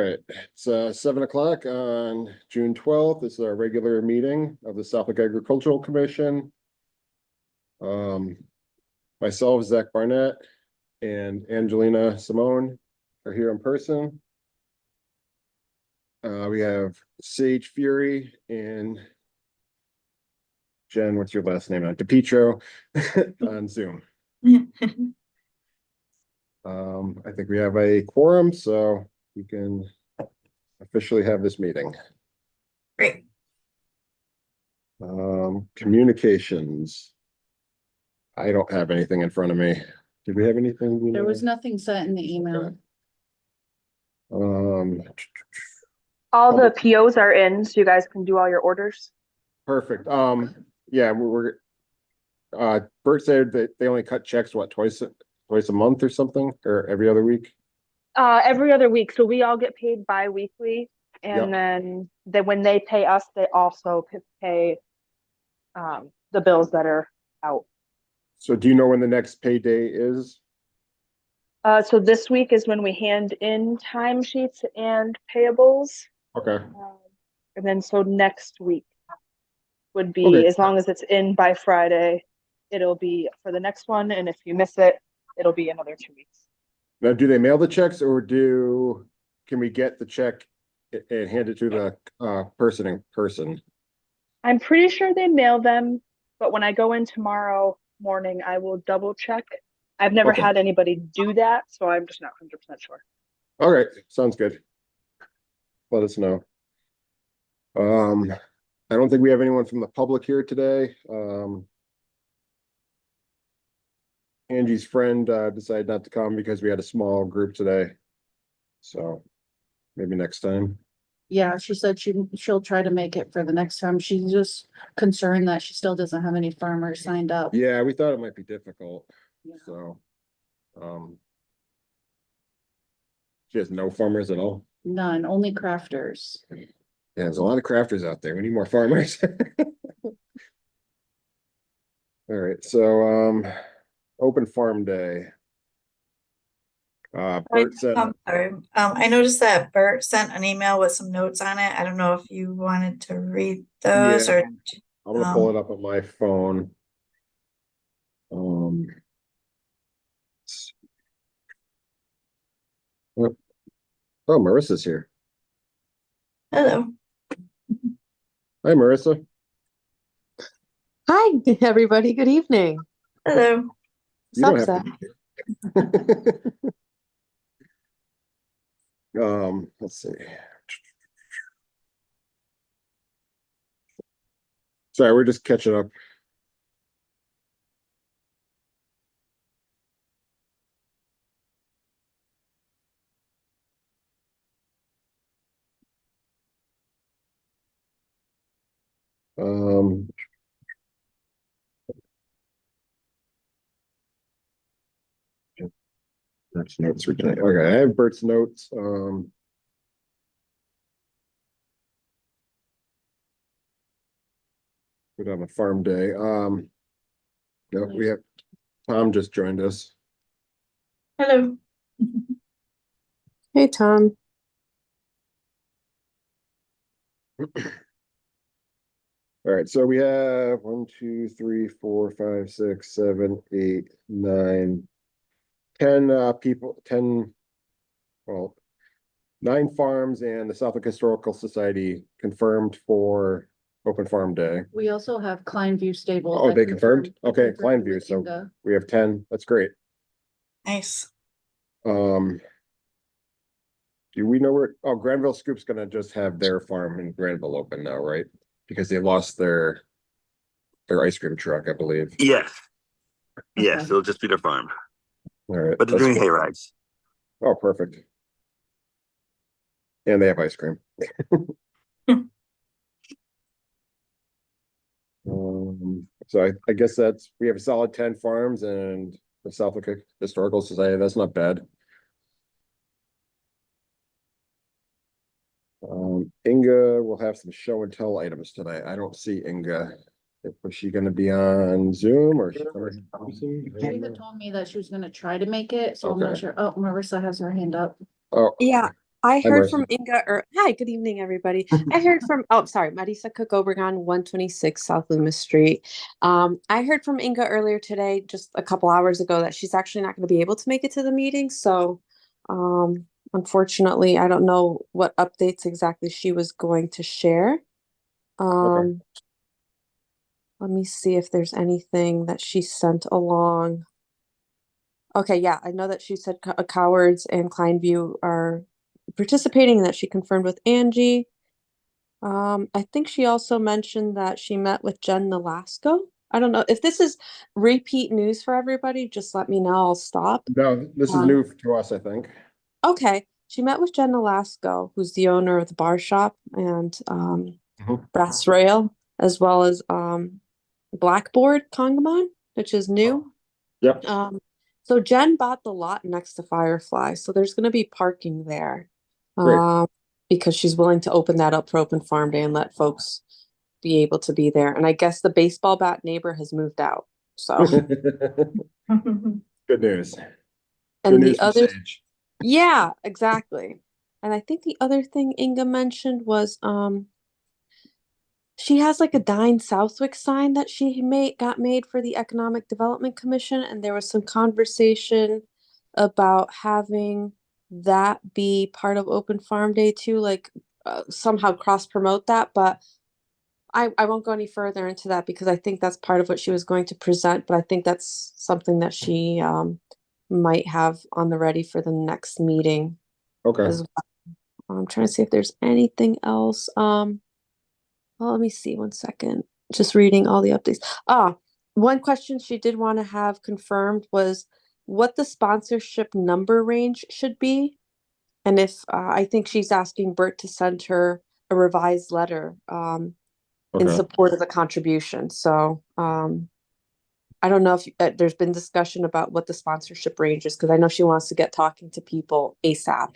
right, it's 7 o'clock on June 12th. This is our regular meeting of the Suffolk Agricultural Commission. Myself, Zach Barnett, and Angelina Simone are here in person. We have Sage Fury and Jen, what's your last name? DePietro on Zoom. I think we have a quorum, so we can officially have this meeting. Great. Communications. I don't have anything in front of me. Did we have anything? There was nothing sent in the email. Okay. All the POs are in, so you guys can do all your orders. Perfect. Yeah, Bert said that they only cut checks, what, twice a month or something, or every other week? Every other week. So we all get paid bi-weekly, and then when they pay us, they also pay the bills that are out. So do you know when the next payday is? So this week is when we hand in timesheets and payables. Okay. And then so next week would be, Okay. as long as it's in by Friday, it'll be for the next one. And if you miss it, it'll be another 2 weeks. Now, do they mail the checks, or can we get the check and hand it to the person in person? I'm pretty sure they mail them, but when I go in tomorrow morning, I will double check. I've never Okay. had anybody do that, so I'm just not 100% sure. All right, sounds good. Let us know. I don't think we have anyone from the public here today. Angie's friend decided not to come because we had a small group today. So maybe next time. Yeah, she said she'll try to make it for the next time. She's just concerned that she still doesn't have any farmers signed up. Yeah, we thought it might be difficult. Yeah. So she has no farmers at all. None, only crafters. Yeah, there's a lot of crafters out there. We need more farmers. All right, so open farm day. Bert said, I'm sorry. I noticed that Bert sent an email with some notes on it. I don't know if you wanted to read those Yeah. or I'm gonna pull it up on my phone. Oh, Marissa's here. hello. Hi, Marissa. Hi, everybody. Good evening. Hello. You don't What's have up, to be here. Let's see. Sorry, we're just catching up. Bert's notes for tonight. Okay, I have Bert's notes. We'd have a farm day. No, we have Tom just joined us. Hello. Hey, Tom. All right, so we have 1, 2, 3, 4, 5, 6, 7, 8, 9, 10 people, 9 farms and the Suffolk Historical Society confirmed for open farm day. We also have Kleinview Stables. Oh, that they confirmed? Okay, confirmed Kleinview, with so Inga. we have 10. That's great. Nice. Do we know where, Granville Scoop's gonna just have their farm in Granville open now, right? Because they lost their ice cream truck, I believe. Yes. Yes, Okay. it'll just be their farm. All right. But they're that's doing cool. hay rides. Oh, perfect. And they have ice cream. So I guess we have a solid 10 farms and the Suffolk Historical Society. That's not bad. Inga will have some show and tell items tonight. I don't see Inga. Was she gonna be on Zoom or? She had told me that she was gonna try to make it, so I'm not Okay. sure. Oh, Marissa has her hand up. Oh, Yeah, I Hi, heard from Marcy. Inga, hi, good evening, everybody. I heard from, oh, sorry, Marisa Cook Obregon, 126 South Loomis Street. I heard from Inga earlier today, just a couple hours ago, that she's actually not going to be able to make it to the meeting. So, unfortunately, I don't know what updates exactly she was going to share. Okay. Let me see if there's anything that she sent along. Okay, yeah, I know that she said Cowards and Kleinview are participating and that she confirmed with Angie. I think she also mentioned that she met with Jen Nolasco. I don't know if this is repeat news for everybody, just let me know, I'll stop. No, this is Um, new to us, I think. Okay, she met with Jen Nolasco, who's the owner of the bar shop and Mhm. Brass Rail, as well as Blackboard Congamon, which is new. Yep. So Jen bought the lot next to Firefly, so there's gonna be parking there. Great. Because she's willing to open that up for open farm day and let folks be able to be there. And I guess the baseball bat neighbor has moved out. So, Good news. Good and news the for other, Sage. yeah, exactly. And I think the other thing Inga mentioned was she has like a Dine Southwick sign that she got made for the Economic Development Commission, and there was some conversation about having that be part of Open Farm Day too, like somehow cross promote that. But I won't go any further into that because I think that's part of what she was going to present. But I think that's something that she might have on the ready for the next meeting Okay. as well. I'm trying to see if there's anything else. Well, let me see 1 second. Just reading all the updates. One question she did want to have confirmed was what the sponsorship number range should be. And if I think she's asking Bert to send her a revised letter in Okay. support of the contribution. So I don't know if there's been discussion about what the sponsorship range is because I know she wants to get talking to people ASAP.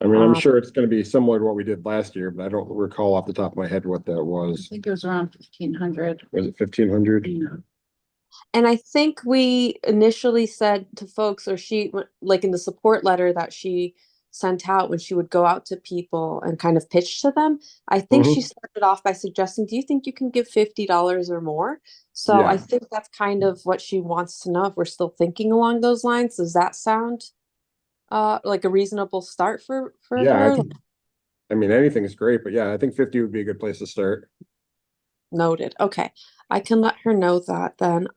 I mean, I'm Um, sure it's gonna be similar to what we did last year, but I don't recall off the top of my head what that I was. think it was around 1,500. Was it 1,500? Yeah. And I think we initially said to folks, or she, like in the support letter that she sent out when she would go out to people and kind of pitch to them, I think she Mhm. started off by suggesting, do you think you can give $50 or more? So I Yeah, think that's kind of what she wants to know if we're still thinking along those lines. Does that sound like a reasonable start for yeah, her? I mean, anything is great, but yeah, I think 50 would be a good place to start. Noted. Okay. I can let her know that then.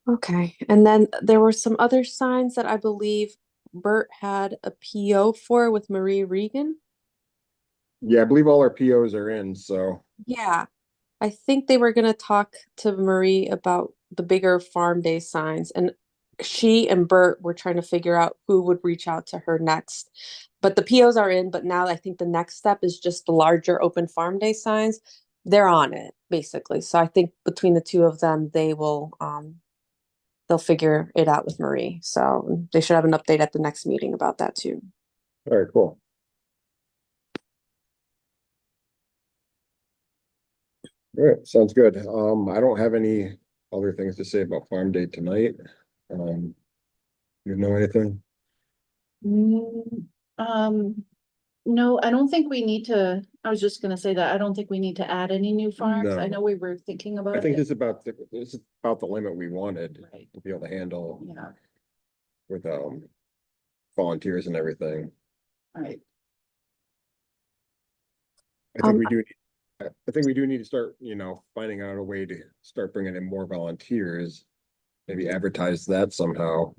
Okay. And then there were some other signs that I believe Bert had a PO for with Marie Regan. Yeah, I believe all our POs are in, so. Yeah. I think they were going to talk to Marie about the bigger farm day signs. And she and Bert were trying to figure out who would reach out to her next. But the POs are in, but now I think the next step is just the larger open farm day signs. They're on it, basically. So I think between the two of them, they'll figure it out with Marie. So they should have an update at the next meeting about that too. All right, cool. All right, sounds good. I don't have any other things to say about Farm Day tonight. You know anything? Mm, Um, no, I don't think we need to, I was just gonna say that, I don't think we need to add any new farms. I No. know we were thinking I about think it. this is about the limit we wanted Right. to be able to handle Yeah, with volunteers and everything. right. I think Um, we do, I think we do need to start, finding out a way to start bringing in more volunteers. Maybe advertise that somehow.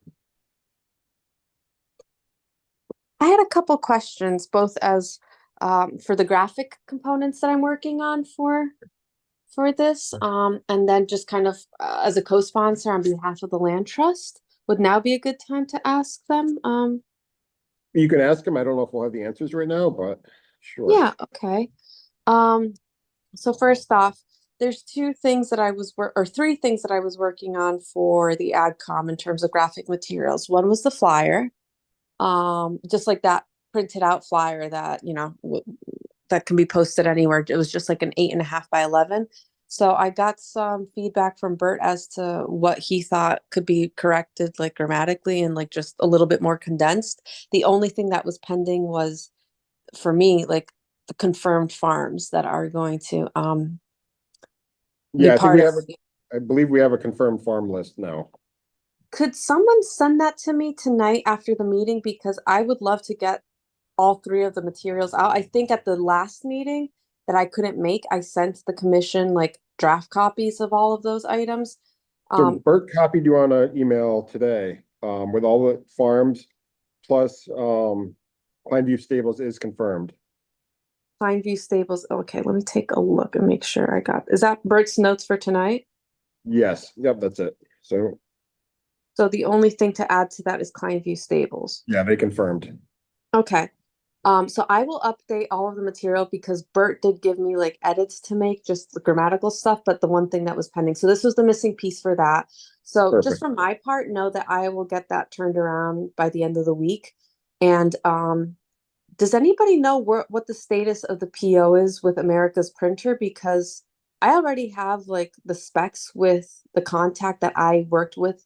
I had a couple questions, both as for the graphic components that I'm working on for this, and then just kind of as a co-sponsor on behalf of the land trust. Would now be a good time to ask them? You can ask them. I don't know if we'll have the answers right now, but sure. Yeah, okay. Um, so first off, there's two things that I was or three things that I was working on for the AdCom in terms of graphic materials. One was the flyer, just like that printed out flyer that that can be posted anywhere. It was just like an 8.5 by 11. So I got some feedback from Bert as to what he thought could be corrected, like grammatically and like just a little bit more condensed. The only thing that was pending was, for me, like the confirmed farms that are going to be Yeah, I think part we of. have, I believe we have a confirmed farm list now. Could someone send that to me tonight after the meeting? Because I would love to get all three of the materials out. I think at the last meeting that I couldn't make, I sent the commission like draft copies of all of those items. So Bert copied you on an email today, with all the farms, plus, Kleinview Stables is confirmed. Pineview Stables. Okay, let me take a look and make sure I got. Is that Bert's notes for tonight? Yes, yep, that's it. So, So the only thing to add to that is Pineview Stables. yeah, they confirmed. Okay. So I will update all of the material because Bert did give me like edits to make, just the grammatical stuff, but the one thing that was pending. So this was the missing piece for that. So Perfect. just from my part, know that I will get that turned around by the end of the week. And does anybody know what the status of the PO is with America's Printer? Because I already have like the specs with the contact that I worked with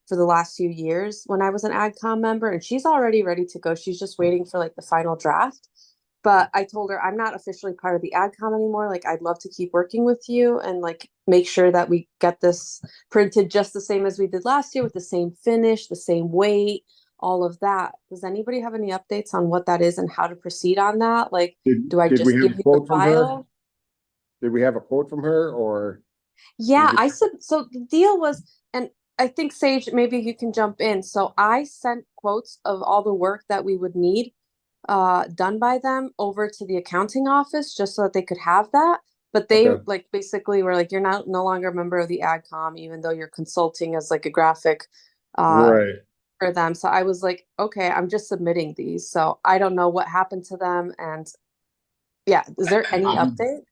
for the last few years when I was an AgCom member, and she's already ready to go. She's just waiting for like the final draft. But I told her I'm not officially part of the AgCom anymore. Like, I'd love to keep working with you and like make sure that we get this printed just the same as we did last year, with the same finish, the same weight, all of that. Does anybody have any updates on what that is and how to proceed on that? Like, do I Did we just have give a you quote the from her? file? Did we have a quote from her, or? Yeah, Did- I said, so the deal was, and I think Sage, maybe you can jump in. So I sent quotes of all the work that we would need done by them over to the accounting office just so that they could have that. But they Okay. like basically were like, you're not no longer a member of the AgCom, even though you're consulting as like a graphic Right. for them. So I was like, okay, I'm just submitting these. So I don't know what happened to them. And yeah, is there any update?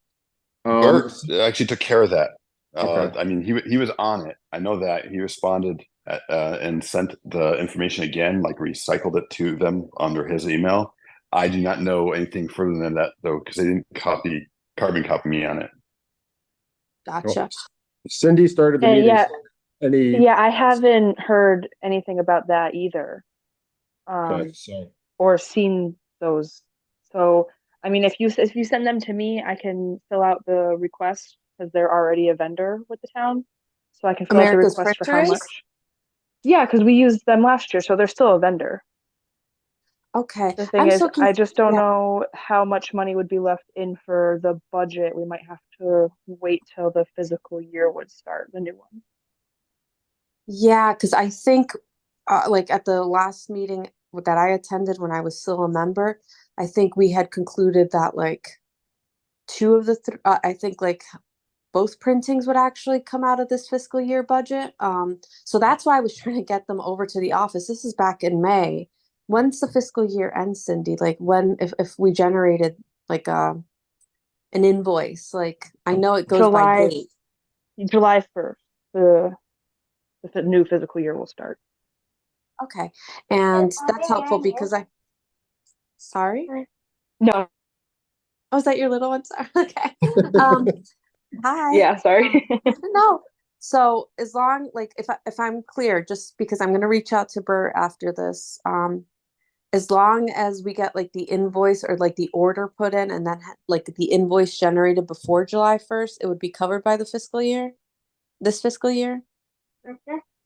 Bert actually took care of that. Okay. I mean, he was on it. I know that he responded and sent the information again, like recycled it to them under his email. I do not know anything further than that though, because they didn't carbon copy me on it. Gotcha. Cindy started the And meeting. yeah, Any? yeah, I haven't heard anything about that either. Okay, so, Or seen those. So, I mean, if you send them to me, I can fill out the request because they're already a vendor with the town. So I can fill out the America's request for Printer how is? much. Yeah, because we used them last year, so they're still a vendor. Okay. The thing I'm is, so I confused. just don't Yeah. know how much money would be left in for the budget. We might have to wait till the physical year would start, the new one. Yeah, because I think like at the last meeting that I attended when I was still a member, I think we had concluded that like two of the I think like both printings would actually come out of this fiscal year budget. So that's why I was trying to get them over to the office. This is back in May. When's the fiscal year end, Cindy? Like when, if we generated like an invoice, like I know it goes by July date. July 1st, the new physical year will start. Okay, and that's helpful because sorry? No, Oh, is that your little one? Sorry. Okay. Hi. yeah, sorry. No. So as long like if I'm clear, just because I'm gonna reach out to Bert after this, as long as we get like the invoice or like the order put in and then like the invoice generated before July 1st, it would be covered by the fiscal year, this fiscal year.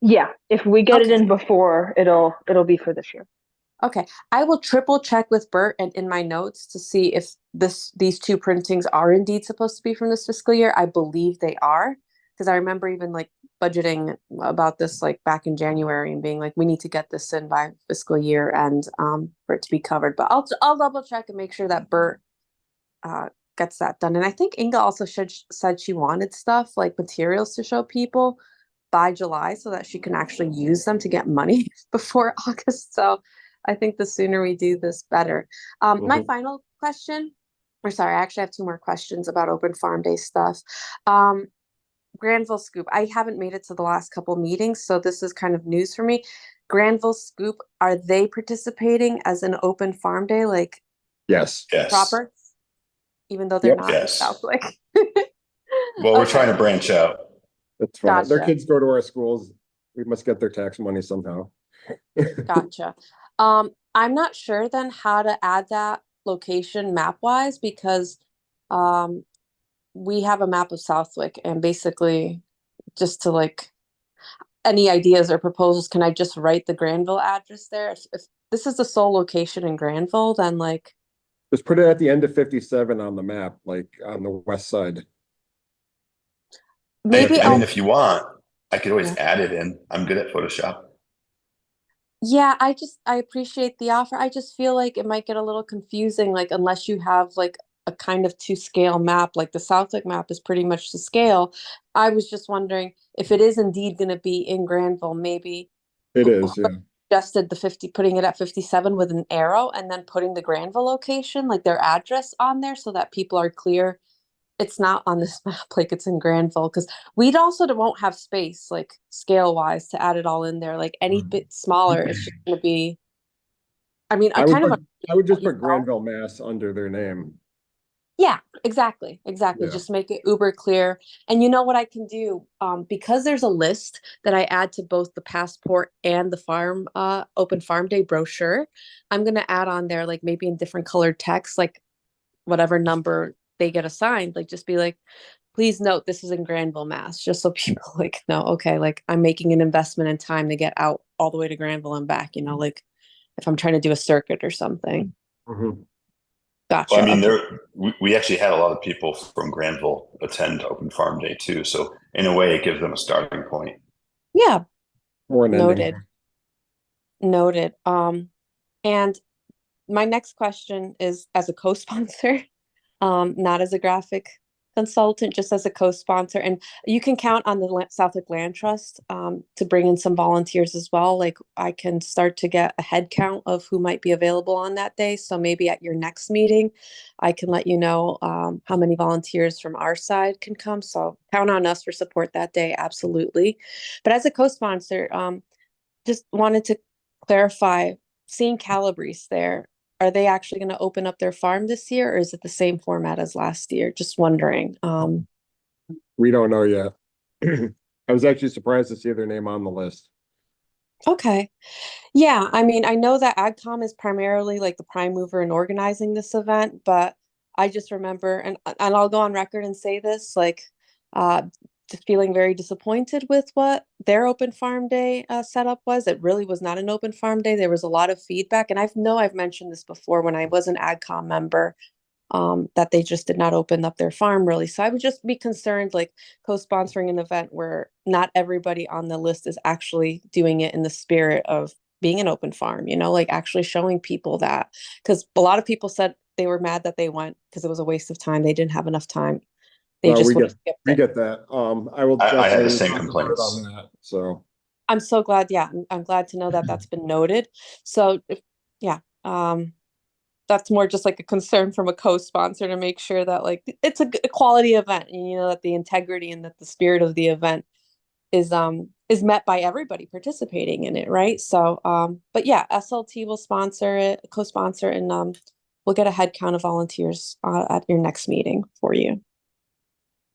Yeah, if we get it Okay. in before, it'll be for this year. Okay, I will triple check with Bert and in my notes to see if these two printings are indeed supposed to be from this fiscal year. I believe they are, because I remember even like budgeting about this like back in January and being like, we need to get this in by fiscal year and for it to be covered. But I'll double check and make sure that Bert gets that done. And I think Inga also said she wanted stuff like materials to show people by July so that she can actually use them to get money before August. So I think the sooner we do this, better. My final question, or sorry, I actually have two more questions about Open Farm Day stuff. Granville Scoop, I haven't made it to the last couple meetings, so this is kind of news for me. Granville Scoop, are they participating as an Open Farm Day, like yes. Yes. proper? Even though they're Yep. not in Yes. Southwick. Well, we're Okay. trying to branch out. That's fine. Their Gotcha. kids go to our schools. We must get their tax money somehow. Gotcha. I'm not sure then how to add that location map wise because um we have a map of Southwick and basically just to like any ideas or proposals, can I just write the Granville address there? If this is the sole location in Granville, then like Just put it at the end of 57 on the map, like on the west side. maybe I mean, I'll if you want, I could always Yeah. add it in. I'm good at Photoshop. Yeah, I appreciate the offer. I just feel like it might get a little confusing, like unless you have like a kind of to scale map, like the Southwick map is pretty much to scale. I was just wondering if it is indeed going to be in Granville, maybe It is, yeah. suggested the 50, putting it at 57 with an arrow and then putting the Granville location, like their address on there so that people are clear it's not on this map like it's in Granville because we'd also won't have space like scale wise to add it all in there. Like any bit smaller, it's just gonna be. I mean, I I would kind of put, I would just you put know? Granville, Mass under their name. Yeah, exactly. Yeah. Just make it uber clear. And you know what I can do? Because there's a list that I add to both the passport and the farm open farm day brochure. I'm gonna add on there like maybe in different colored text, like whatever number they get assigned, like just be like, please note this is in Granville, Mass, just so people like know, okay, like I'm making an investment in time to get out all the way to Granville and back, you know, like if I'm trying to do a circuit or something. Mhm. Gotcha. Well, I mean, Okay. we actually had a lot of people from Granville attend Open Farm Day too. So in a way, it gives them a starting point. Yeah, Or an ending. noted. Noted. And my next question is as a co-sponsor, not as a graphic consultant, just as a co-sponsor. And you can count on the Southwick Land Trust to bring in some volunteers as well. Like I can start to get a head count of who might be available on that day. So maybe at your next meeting, I can let you know how many volunteers from our side can come. So count on us for support that day, absolutely. But as a co-sponsor, just wanted to clarify, seeing Calabrese there, are they actually going to open up their farm this year, or is it the same format as last year? Just wondering. We don't know yet. I was actually surprised to see their name on the list. Okay. Yeah, I mean, I know that AgCom is primarily like the prime mover in organizing this event, but I just remember, and I'll go on record and say this, like, just feeling very disappointed with what their open farm day setup was. It really was not an open farm day. There was a lot of feedback, and I've mentioned this before when I was an AgCom member, that they just did not open up their farm really. So I would just be concerned, like co-sponsoring an event where not everybody on the list is actually doing it in the spirit of being an open farm, you know, like actually showing people that, because a lot of people said they were mad that they went because it was a waste of time. They didn't have enough time. They Well, just would have skipped we it. get that. I will I had the definitely same talk to Bert on complaints. that. So I'm so glad. Yeah, I'm glad to know that that's been noted. So, yeah, that's more just like a concern from a co-sponsor to make sure that like it's a quality event, and you know that the integrity and that the spirit of the event is met by everybody participating in it, right? So, but yeah, SLT will sponsor it, co-sponsor, and we'll get a head count of volunteers at your next meeting for you.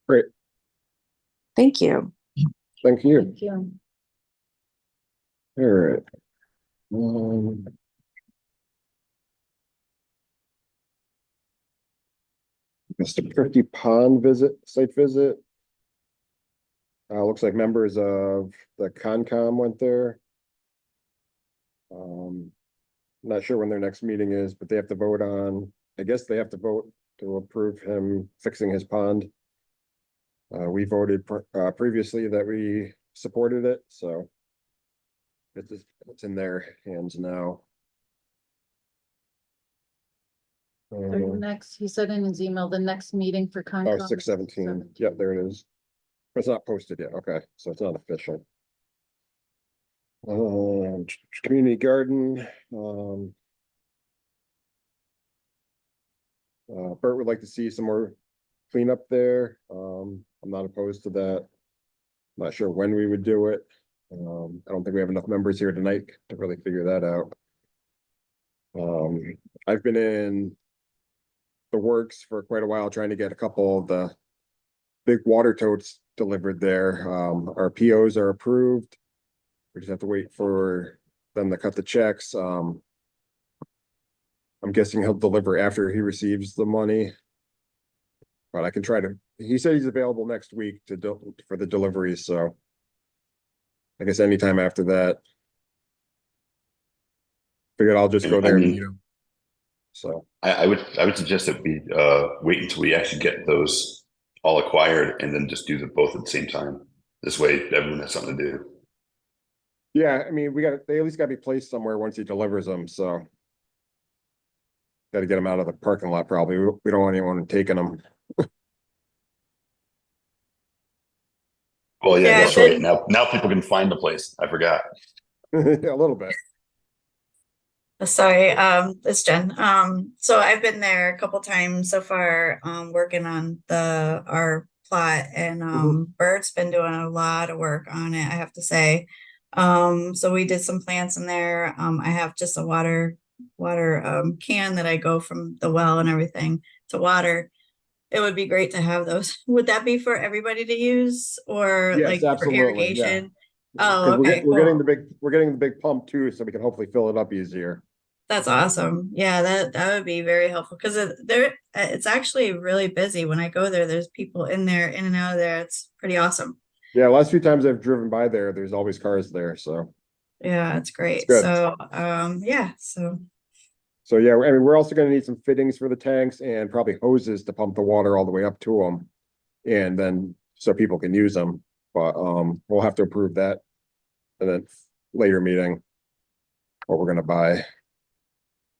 great. Thank you. Thank you. Thank you. All right. Um, Mr. Thrifty Pond site visit. Looks like members of the Concom went there. Not sure when their next meeting is, but they have to vote on, I guess they have to vote to approve him fixing his pond. We voted previously that we supported it, so it's in their hands now. Their next, he said in his email, the next meeting for Concom. Oh, 6/17. Yep, there it is. It's not posted yet. Okay, so it's not official. Community garden. Bert would like to see some more cleanup there. I'm not opposed to that. Not sure when we would do it. I don't think we have enough members here tonight to really figure that out. I've been in the works for quite a while trying to get a couple of the big water totes delivered there. Our POs are approved. We just have to wait for them to cut the checks. I'm guessing he'll deliver after he receives the money. But I can try to, he said he's available next week for the deliveries, so. I guess anytime after that. Figured I'll just go And I there and mean- meet him. So, I would suggest that we wait until we actually get those all acquired and then just do them both at the same time. This way everyone has something to do. yeah, I mean, they at least gotta be placed somewhere once he delivers them, so. Gotta get them out of the parking lot probably. We don't want anyone taking them. Well, yeah, Yeah, that's I've right. been- Now people can find the place. I forgot. A little bit. Sorry, it's Jen. So I've been there a couple times so far, working on our plot, and Bert's been doing a lot of work on it, I have to say. So we did some plants in there. I have just a water can that I go from the well and everything to water. It would be great to have those. Would that be for everybody to use, or Yes, like for absolutely, yeah. irrigation? 'Cause Oh, okay, we're getting cool. we're getting the big pump too, so we can hopefully fill it up easier. That's awesome. Yeah, that would be very helpful, because it's actually really busy. When I go there, there's people in there, in and out of there. It's pretty awesome. Yeah, last few times I've driven by there's always cars there, so. Yeah, it's great. good. So, yeah, so So yeah, I mean, we're also gonna need some fittings for the tanks and probably hoses to pump the water all the way up to them. And then, so people can use them, but, we'll have to approve that. And then later meeting. What we're gonna buy.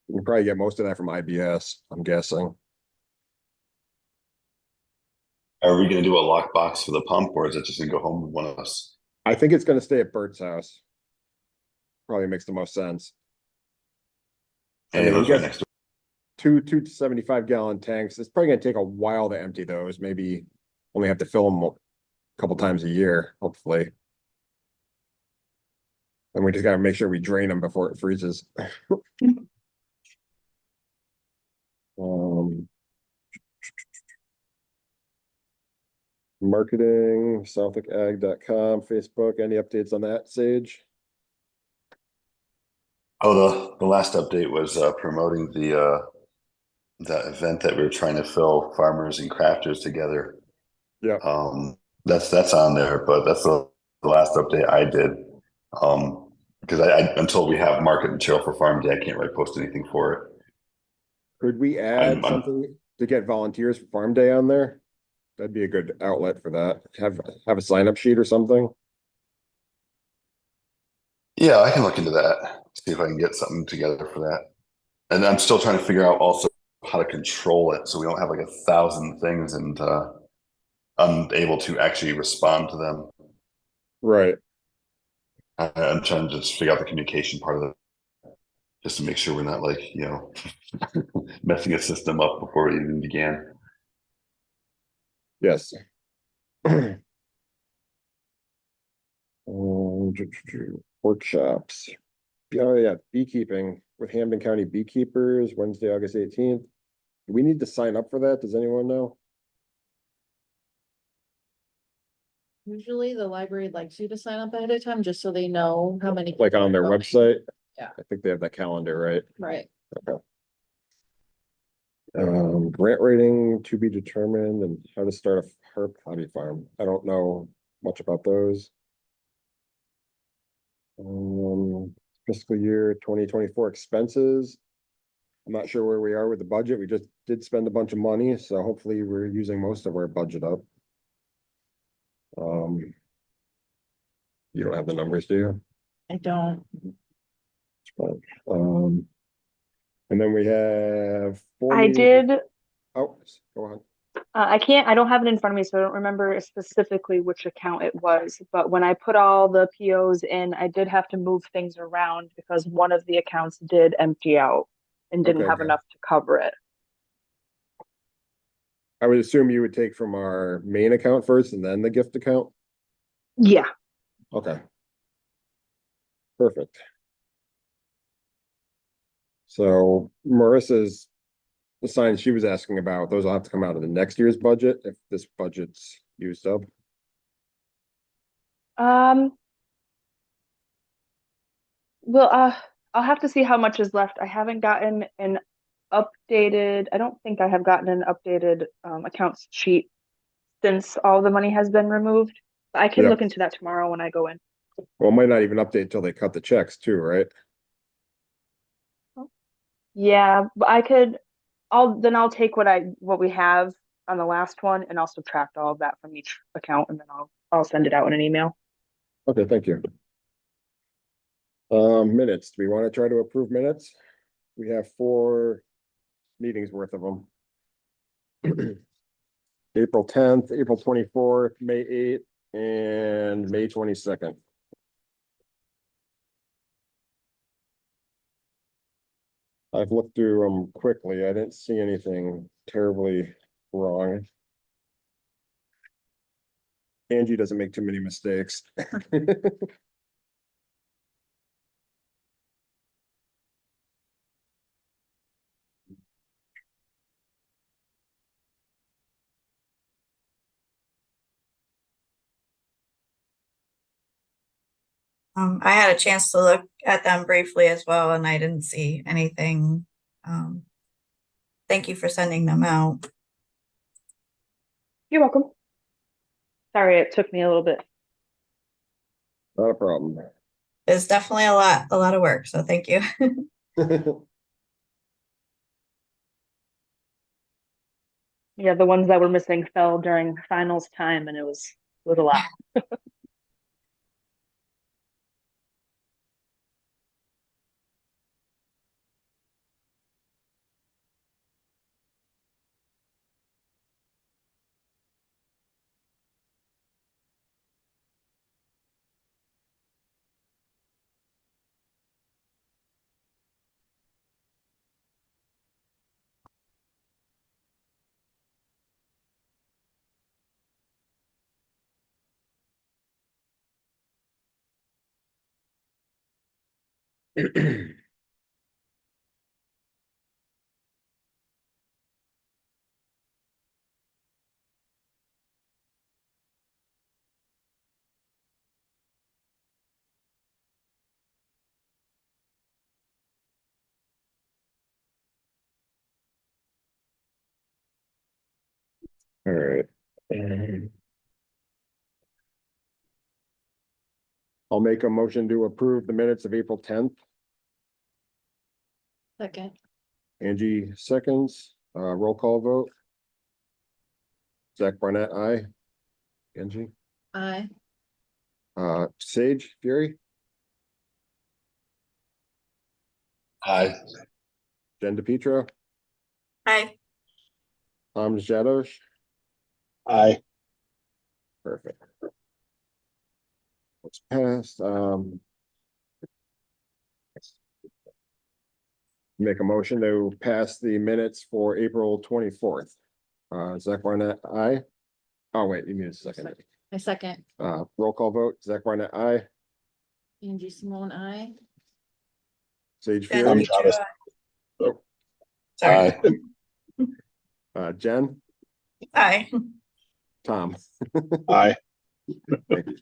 We can probably get most of that from IBS, I'm guessing. Are we going to do a lockbox for the pump, or is it just going to go home with one of us? I think it's gonna stay at Bert's house. Probably makes the most sense. I And mean, it we lives right got next to. two 75-gallon tanks. It's probably gonna take a while to empty those, maybe only have to fill them a couple times a year, hopefully. And we just gotta make sure we drain them before it freezes. Marketing, southwickag.com, Facebook, any updates on that, Sage? Oh, the last update was promoting the that event that we were trying to fill farmers and crafters together. Yeah. That's on there, but that's the last update I did. Because I until we have market material for Farm Day, I can't really post anything for it. Could we add I'm- something to get volunteers for Farm Day on there? That'd be a good outlet for that. Have a sign up sheet or something. Yeah, I can look into that, see if I can get something together for that. And I'm still trying to figure out also how to control it so we don't have like 1,000 things and unable to actually respond to them. Right. I'm trying to just figure out the communication part of it, just to make sure we're not like, messing a system up before we even began. Yes. Workshops. Oh yeah, beekeeping with Hampden County Beekeepers, Wednesday, August 18th. Do we need to sign up for that? Does anyone know? Usually the library likes you to sign up ahead of time, just so they know how many. Like people on are their going. website? Yeah. I think they have that calendar, right? Right. Grant rating to be determined and how to start a herb hobby farm. I don't know much about those. Fiscal year 2024 expenses. I'm not sure where we are with the budget. We just did spend a bunch of money, so hopefully we're using most of our budget up. You don't have the numbers, do you? I don't. Um, and then we have. I did. Oh, go on. I don't have it in front of me, so I don't remember specifically which account it was. But when I put all the POs in, I did have to move things around because one of the accounts did empty out and didn't Okay, have good. enough to cover it. I would assume you would take from our main account first and then the gift account. Yeah. Okay. Perfect. So Marissa's the signs she was asking about, those will have to come out of the next year's budget if this budget's used up? Um, well, I'll have to see how much is left. I haven't gotten an updated, I don't think I have gotten an updated accounts sheet since all the money has been removed. I can Yeah. look into that tomorrow when I go in. Well, it might not even update until they cut the checks too, right? Yeah, but I'll take what we have on the last one and I'll subtract all of that from each account and then I'll send it out in an email. Okay, thank you. Minutes, do we want to try to approve minutes? We have 4 meetings worth of them. April 10th, April 24th, May 8th, and May 22nd. I've looked through them quickly. I didn't see anything terribly wrong. Angie doesn't make too many mistakes. I had a chance to look at them briefly as well, and I didn't see anything. Thank you for sending them out. You're welcome. Sorry, it took me a little bit. Not a problem. It's definitely a lot of work, so thank you. Yeah, the ones that were missing fell during finals time and it was a lot. All right. I'll make a motion to approve the minutes of April 10th. Second, Angie seconds, roll call vote. Zach Barnett, aye. Angie, aye. Sage Fury, Aye. Jen DePietro, Hi. Tom Jadosh. Aye. Perfect. It's passed, make a motion to pass the minutes for April 24th. Zach Barnett, aye. Oh, wait, you need a second. I second. Roll call vote, Zach Barnett, aye. Angie Simone, aye. Sage Jen Fury, DePietro. Sorry. Jen, Hi. Tom. Aye. Thank you.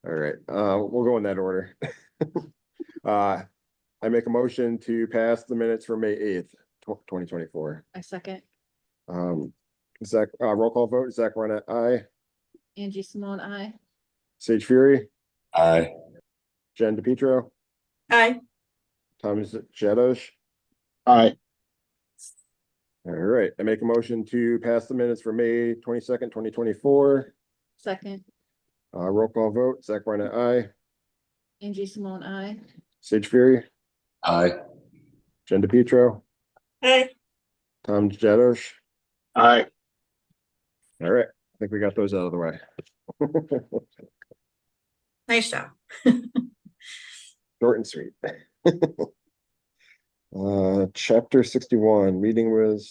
All right, we'll go in that order. I make a motion to pass the minutes for May 8th, 2024. I second. Zach, roll call vote, Zach Barnett, aye. Angie Simone, aye. Sage Fury, Aye. Jen DePietro, Hi. Thomas Jadosh. Aye. All right, I make a motion to pass the minutes for May 22nd, 2024. Second, Roll call vote, Zach Barnett, aye. Angie Simone, aye. Sage Fury, Aye. Jen DePietro, Hi. Tom Jadosh. Aye. All right, I think we got those out of the way. Nice job. Short and sweet. Chapter 61, meeting with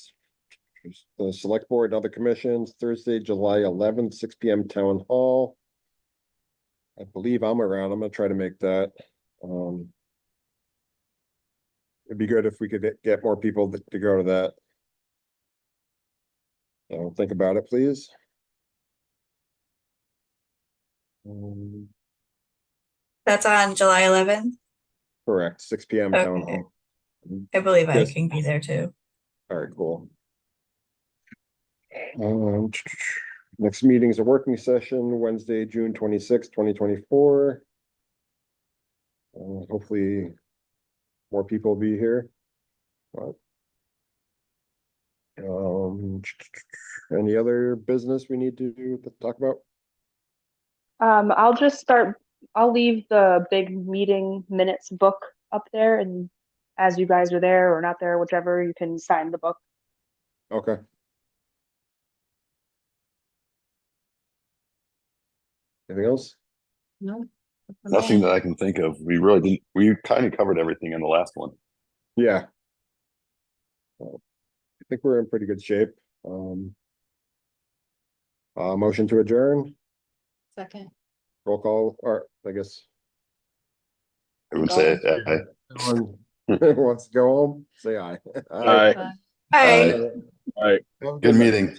the select board and other commissions, Thursday, July 11th, 6 p.m. Town Hall. I believe I'm around. I'm gonna try to make that. It'd be good if we could get more people to go to that. Think about it, please. Um, That's on July 11th. Correct, 6 p.m. town Okay. hall. I believe I Yes. can be there too. All right, cool. Next meeting is a working session, Wednesday, June 26th, 2024. Hopefully more people will be here. But, any other business we need to talk about? I'll leave the big meeting minutes book up there, and as you guys are there or not there, whichever, you can sign the book. Okay. Anything else? No. for Nothing me. that I can think of. We really didn't, we kind of covered everything in the last one. Yeah. I think we're in pretty good shape. Motion to adjourn, Second. roll call, or I guess. I would say, Anyone wants to go home, say aye. Aye. Bye. Hi. Have a good night. meeting.